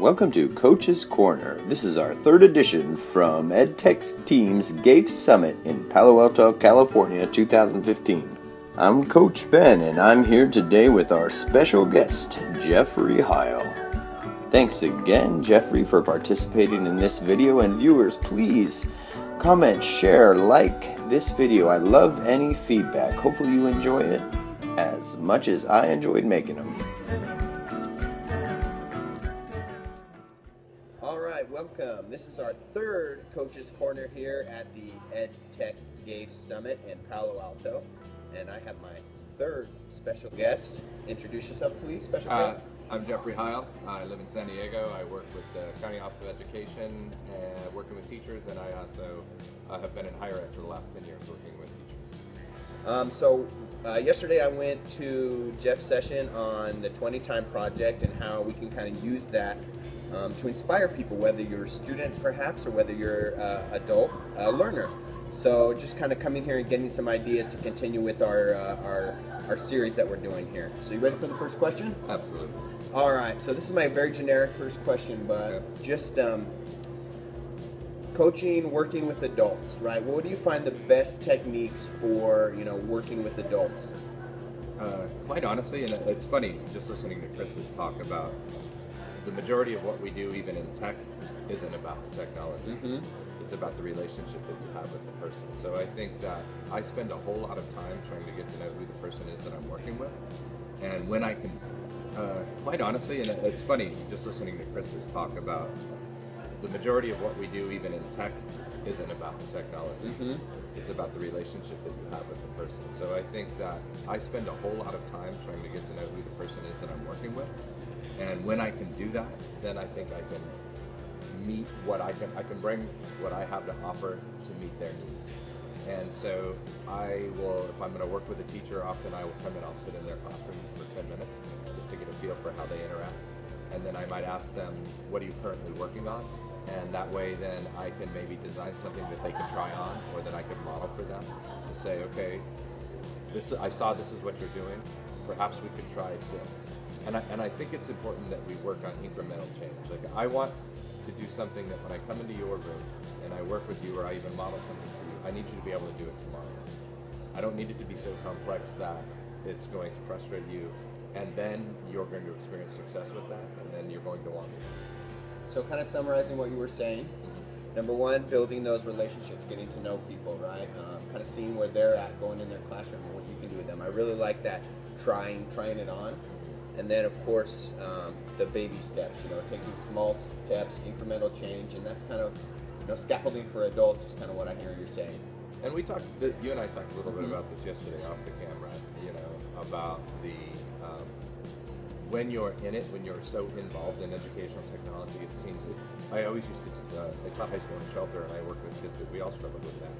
Welcome to Coach's Corner. This is our third edition from EdTech's team's gafesummit in Palo Alto, California, 2015. I'm Coach Ben, and I'm here today with our special guest, Jeffery Heil. Thanks again, Jeffery, for participating in this video, and viewers, please comment, share, like this video. I love any feedback. Hopefully you enjoy it as much as I enjoyed making them. Welcome. This is our third Coach's Corner here at the EdTech gafesummit in Palo Alto, and I have my third special guest. Introduce yourself, please, special guest. I'm Jeffery Heil. I live in San Diego. I work with the County Office of Education, working with teachers, and I also have been in higher ed for the last 10 years working with teachers. Yesterday I went to Jeff's session on the 20 time project and how we can kind of use that to inspire people, whether you're a student perhaps or whether you're an adult learner. So just kind of coming here and getting some ideas to continue with our series that we're doing here. So you ready for the first question? Absolutely. All right, so this is my very generic first question, but just coaching, working with adults, right? What do you find the best techniques for, working with adults? Quite honestly, and it's funny just listening to Chris's talk about the majority of what we do, even in tech, isn't about the technology. Mm-hmm. It's about the relationship that you have with the person. So I think that I spend a whole lot of time trying to get to know who the person is that I'm working with. And when I can, quite honestly, and it's funny just listening to Chris's talk about the majority of what we do, even in tech, isn't about the technology. Mm-hmm. It's about the relationship that you have with the person. So I think that I spend a whole lot of time trying to get to know who the person is that I'm working with. And when I can do that, then I think I can meet I can bring what I have to offer to meet their needs. And so I will, if I'm going to work with a teacher, often I will come and I'll sit in their classroom for 10 minutes just to get a feel for how they interact. And then I might ask them, what are you currently working on? And that way then I can maybe design something that they can try on or that I can model for them to say, okay, I saw this is what you're doing. Perhaps we could try this. And I think it's important that we work on incremental change. Like I want to do something that when I come into your room and I work with you or I even model something for you, I need you to be able to do it tomorrow. I don't need it to be so complex that it's going to frustrate you, and then you're going to experience success with that, and then you're going to want to. So kind of summarizing what you were saying, number one, building those relationships, getting to know people, right? Kind of seeing where they're at, going in their classroom and what you can do with them. I really like that, trying it on. And then, of course, the baby steps, taking small steps, incremental change, and that's kind of, scaffolding for adults is kind of what I hear you're saying. And you and I talked a little bit about this yesterday off the camera, about the, when you're in it, when you're so involved in educational technology, it seems I always used to, I taught high school in shelter, and I worked with kids that we all struggled with that.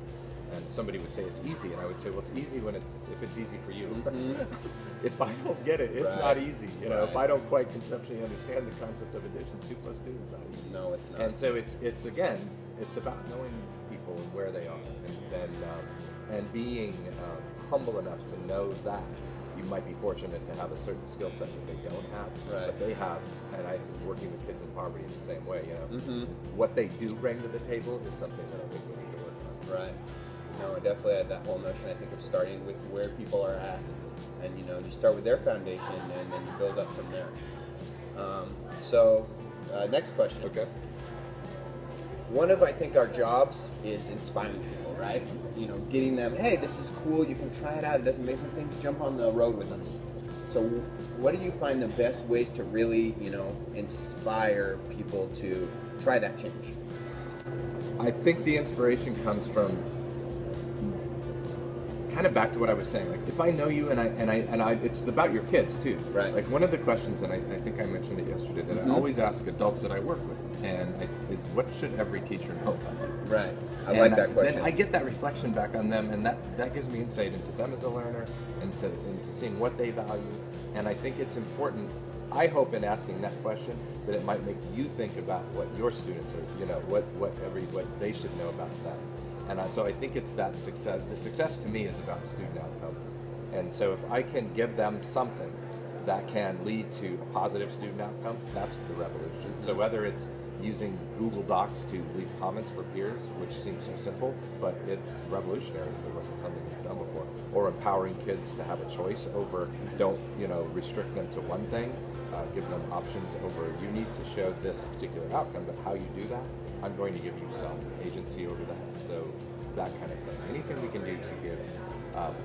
And somebody would say it's easy, and I would say, well, it's easy if it's easy for you. Mm-hmm. If I don't get it, it's not easy. Right. If I don't quite conceptually understand the concept of addition, 2 + 2 is not easy. No, it's not. And so it's again, it's about knowing people and where they are, and being humble enough to know that you might be fortunate to have a certain skill set that they don't have, but they have. And I'm working with kids in poverty in the same way. Mm-hmm. What they do bring to the table is something that I think we need to work on. Right. No, I definitely had that whole notion, I think, of starting with where people are at, and you start with their foundation, and then you build up from there. Next question. Okay. One of, I think, our jobs is inspiring people, right? Getting them, hey, this is cool, you can try it out, it doesn't make something, jump on the road with us. So what do you find the best ways to really, inspire people to try that change? I think the inspiration comes from kind of back to what I was saying. Like if I know you and I it's about your kids too. Right. Like one of the questions, and I think I mentioned it yesterday, that I always ask adults that I work with, is what should every teacher know about you? Right. I like that question. Then I get that reflection back on them, and that gives me insight into them as a learner, into seeing what they value. And I think it's important. I hope in asking that question that it might make you think about what your students are, what they should know about that. And so I think it's that success. The success to me is about student outcomes. And so if I can give them something that can lead to a positive student outcome, that's the revolution. So whether it's using Google Docs to leave comments for peers, which seems so simple, but it's revolutionary if it wasn't something we've done before, or empowering kids to have a choice over, don't restrict them to one thing, give them options over, you need to show this particular outcome, but how you do that, I'm going to give you some agency over that. So that kind of thing. Anything we can do to give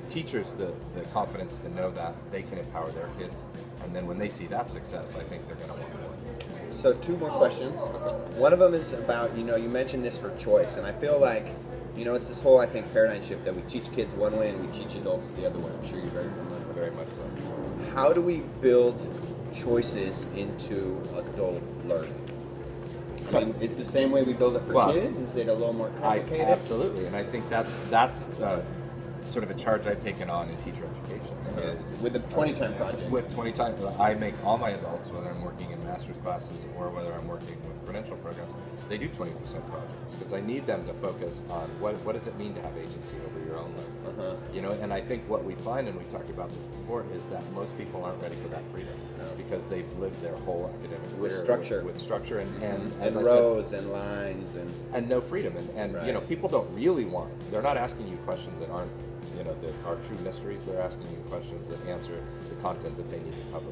teachers the confidence to know that they can empower their kids, and then when they see that success, I think they're going to want more. So 2 more questions. One of them is about, you mentioned this for choice, and I feel like, it's this whole, I think, paradigm shift that we teach kids one way and we teach adults the other way. I'm sure you're very familiar with. Very much so. How do we build choices into adult learning? I mean, it's the same way we build it for kids? Is it a little more complicated? Absolutely, and I think that's sort of a charge I've taken on in teacher education. With the 20 time project. With 20 time, I make all my adults, whether I'm working in master's classes or whether I'm working with credential programs, they do 20% projects because I need them to focus on what does it mean to have agency over your own learning. And I think what we find, and we talked about this before, is that most people aren't ready for that freedom because they've lived their whole academic career with structure and as I rows said, and lines and no freedom and people don't really want. They're not asking you questions that aren't that are true mysteries. They're asking you questions that answer the content that they need to cover.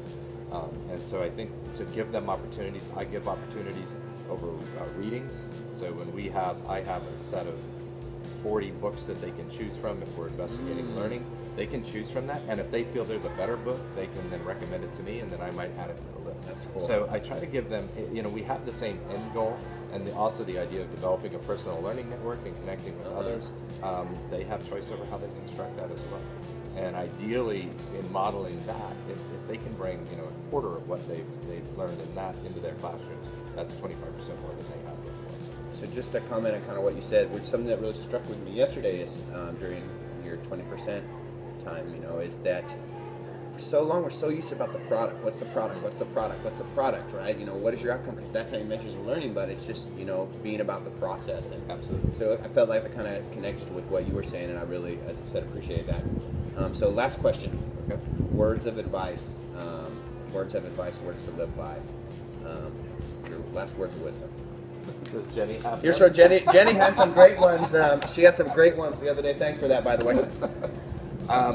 And so I think to give them opportunities, I give opportunities over readings. So when I have a set of 40 books that they can choose from if we're investigating learning. They can choose from that, and if they feel there's a better book, they can then recommend it to me, and then I might add it to the list. That's cool. So I try to give them, we have the same end goal, and also the idea of developing a personal learning network and connecting with others. They have choice over how they construct that as well. And ideally, in modeling that, if they can bring a quarter of what they've learned in that into their classrooms, that's 25% more than they have before. So just to comment on kind of what you said, which something that really struck with me yesterday is during your 20% time, is that for so long we're so used to about the product. What's the product? What's the product? What's the product, right? What is your outcome? Because that's how you measure your learning, but it's just, being about the process. And absolutely. So I felt like that kind of connected with what you were saying, and I really, as I said, appreciate that. So last question. Okay. Words of advice, words to live by. Your last words of wisdom. Does Jenny have Here's from Jenny. Jenny had some great ones. She had some great ones the other day. Thanks for that, by the way.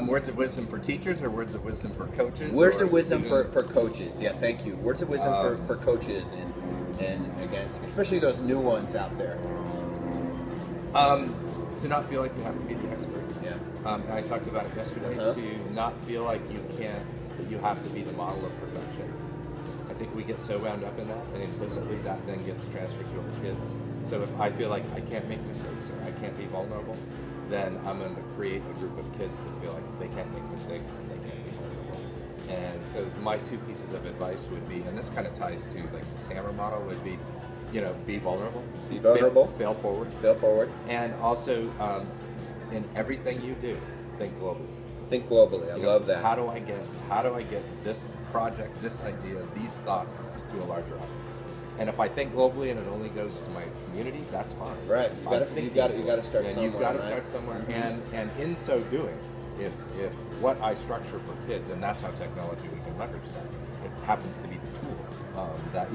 Words of wisdom for teachers or words of wisdom for coaches? Words of wisdom for coaches. Yeah, thank you. Words of wisdom for coaches and against, especially those new ones out there. To not feel like you have to be the expert. Yeah. I talked about it yesterday. To not feel like that you have to be the model of perfection. I think we get so wound up in that, and implicitly that then gets transferred to our kids. So if I feel like I can't make mistakes or I can't be vulnerable, then I'm going to create a group of kids that feel like they can't make mistakes and they can't be vulnerable. And so my 2 pieces of advice would be, and this kind of ties to like the SAMR model, would be, be vulnerable. Be vulnerable. Fail forward. Fail forward. And also, in everything you do, think globally. Think globally. I love that. How do I get this project, this idea, these thoughts to a larger audience? And if I think globally and it only goes to my community, that's fine. Right. You got to start somewhere. You've got to start somewhere. And in so doing, if what I structure for kids, and that's how technology we can leverage that, it happens to be the tool that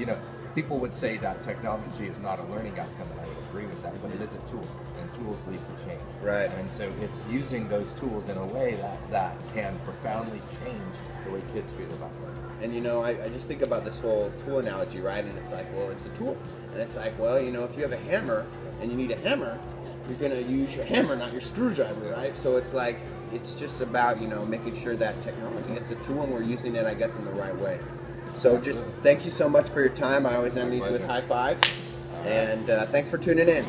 people would say that technology is not a learning outcome, and I would agree with that, but it is a tool, and tools lead to change. Right. And so it's using those tools in a way that can profoundly change the way kids feel about learning. And I just think about this whole tool analogy, right? And it's like, well, it's a tool. And it's like, well, if you have a hammer and you need a hammer, you're going to use your hammer, not your screwdriver, right? So it's like, it's just about, making sure that technology, it's a tool and we're using it, I guess, in the right way. So just thank you so much for your time. I always end these with high fives. And thanks for tuning in.